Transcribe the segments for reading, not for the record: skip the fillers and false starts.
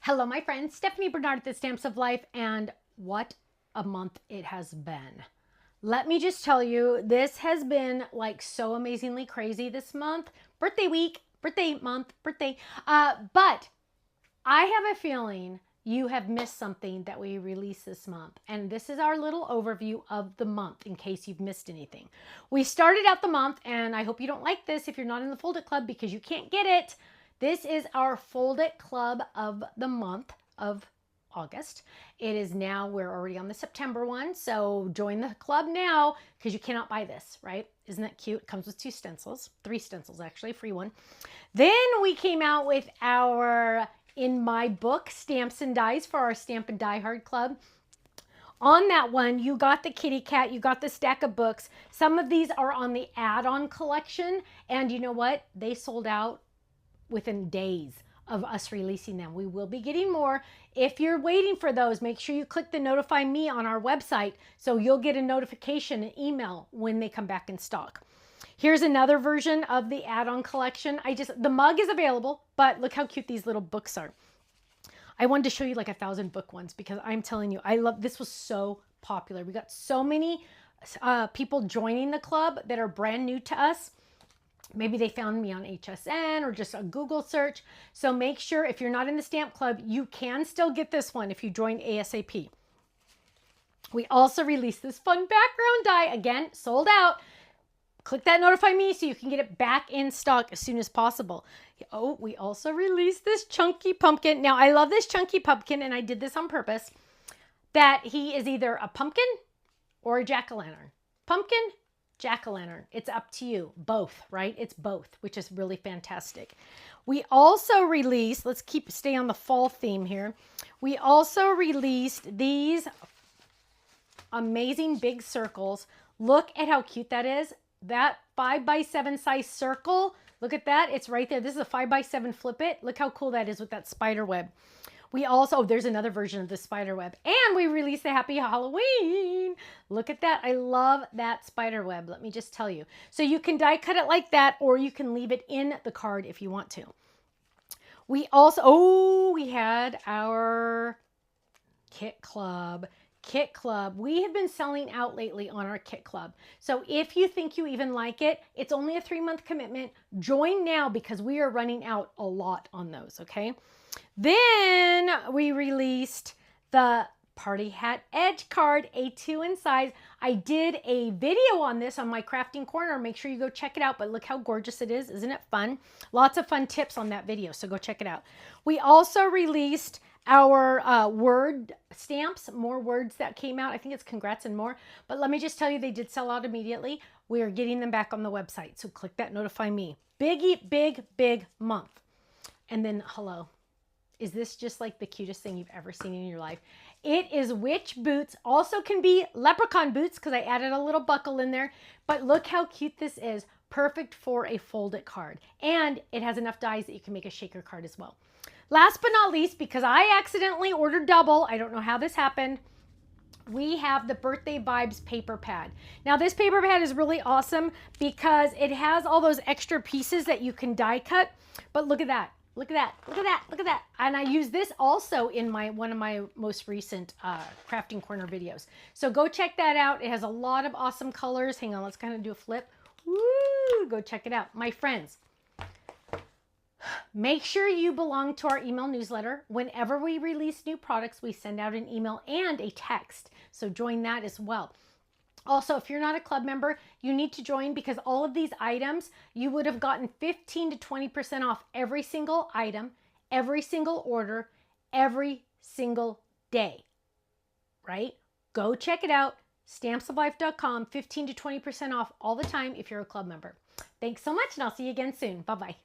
Hello, my friend, Stephanie Bernard at the Stamps of Life, and what a month it has been. Let me just tell you, this has been like so amazingly crazy this month. Birthday week, birthday month, birthday. But I have a feeling you have missed something that we released this month. And this is our little overview of the month in case you've missed anything. We started out the month, and I hope you don't like this if you're not in the Fold It Club because you can't get it. This is our Fold It Club of the month of August. It is now, we're already on the September one, so join the club now because you cannot buy this, right? Isn't that cute? It comes with 2 stencils, 3 stencils actually, free one. Then we came out with our In My Book Stamps and Dies for our Stamp and Die Hard Club. On that one, you got the kitty cat, you got the stack of books. Some of these are on the add-on collection, and you know what? They sold out within days of us releasing them. We will be getting more. If you're waiting for those, make sure you click the notify me on our website so you'll get a notification, an email when they come back in stock. Here's another version of the add-on collection. The mug is available, but look how cute these little books are. I wanted to show you like 1,000 book ones because I'm telling you, this was so popular. We got so many people joining the club that are brand new to us. Maybe they found me on HSN or just a Google search. So make sure if you're not in the stamp club, you can still get this one if you join ASAP. We also released this fun background die. Again, sold out. Click that notify me so you can get it back in stock as soon as possible. Oh, we also released this chunky pumpkin. Now, I love this chunky pumpkin, and I did this on purpose, that he is either a pumpkin or a jack-o'-lantern. Pumpkin, jack-o'-lantern. It's up to you. Both, right? It's both, which is really fantastic. We also released, stay on the fall theme here. We also released these amazing big circles. Look at how cute that is. That 5x7 size circle, look at that. It's right there. This is a 5x7 flip it. Look how cool that is with that spider web. We also, there's another version of the spider web, and we released the Happy Halloween. Look at that. I love that spider web. Let me just tell you. So you can die cut it like that, or you can leave it in the card if you want to. We also, we had our kit club. We have been selling out lately on our kit club. So if you think you even like it, it's only a 3-month commitment. Join now because we are running out a lot on those, okay? Then we released the Party Hat Edge card, A2 in size. I did a video on this on my crafting corner. Make sure you go check it out, but look how gorgeous it is. Isn't it fun? Lots of fun tips on that video, so go check it out. We also released our word stamps, more words that came out. I think it's congrats and more, but let me just tell you, they did sell out immediately. We are getting them back on the website, so click that notify me. Big month. And then hello, is this just like the cutest thing you've ever seen in your life? It is witch boots, also can be leprechaun boots because I added a little buckle in there, but look how cute this is. Perfect for a fold-it card, and it has enough dies that you can make a shaker card as well. Last but not least, because I accidentally ordered double, I don't know how this happened, we have the Birthday Vibes paper pad. Now this paper pad is really awesome because it has all those extra pieces that you can die cut, but look at that. Look at that, look at that, look at that. And I use this also in one of my most recent Crafting Corner videos. So go check that out. It has a lot of awesome colors. Hang on, let's kind of do a flip. Woo, go check it out. My friends, make sure you belong to our email newsletter. Whenever we release new products, we send out an email and a text. So join that as well. Also, if you're not a club member, you need to join because all of these items, you would have gotten 15 to 20% off every single item, every single order, every single day, right? Go check it out, stampsoflife.com, 15 to 20% off all the time if you're a club member. Thanks so much, and I'll see you again soon. Bye-bye.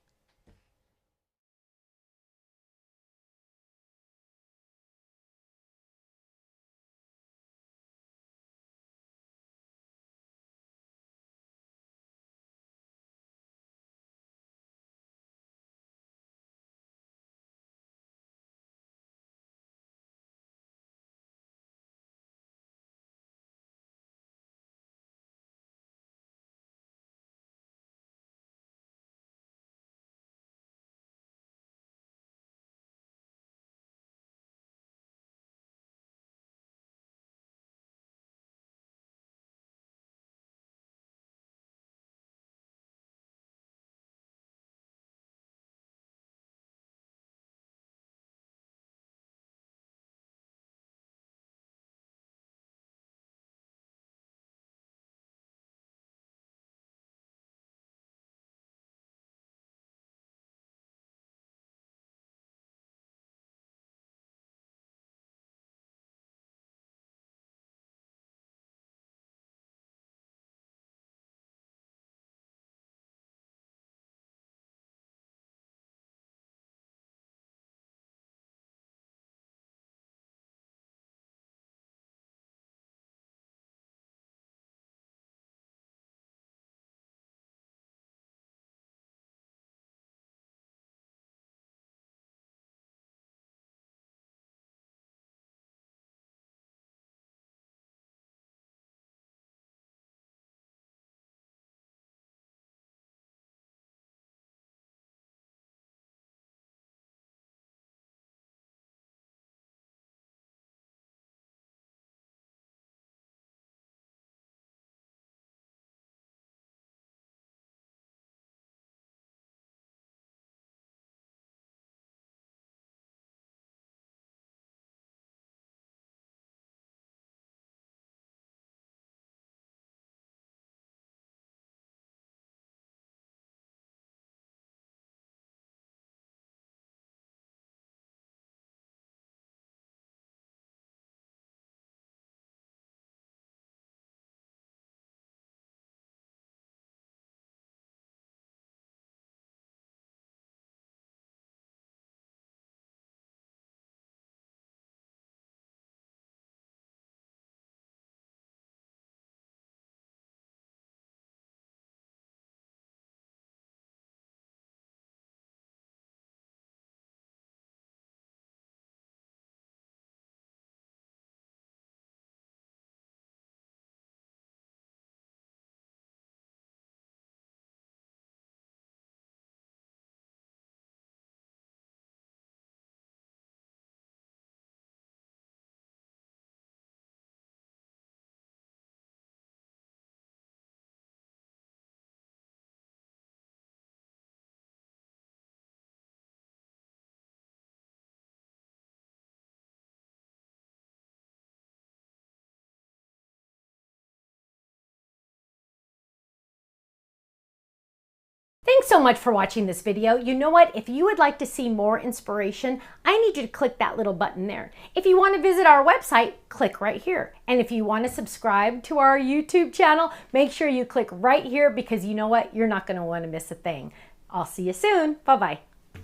so much for watching this video. You know what? If you would like to see more inspiration, I need you to click that little button there. If you want to visit our website, click right here. And if you want to subscribe to our YouTube channel, make sure you click right here because you know what? You're not going to want to miss a thing. I'll see you soon. Bye-bye.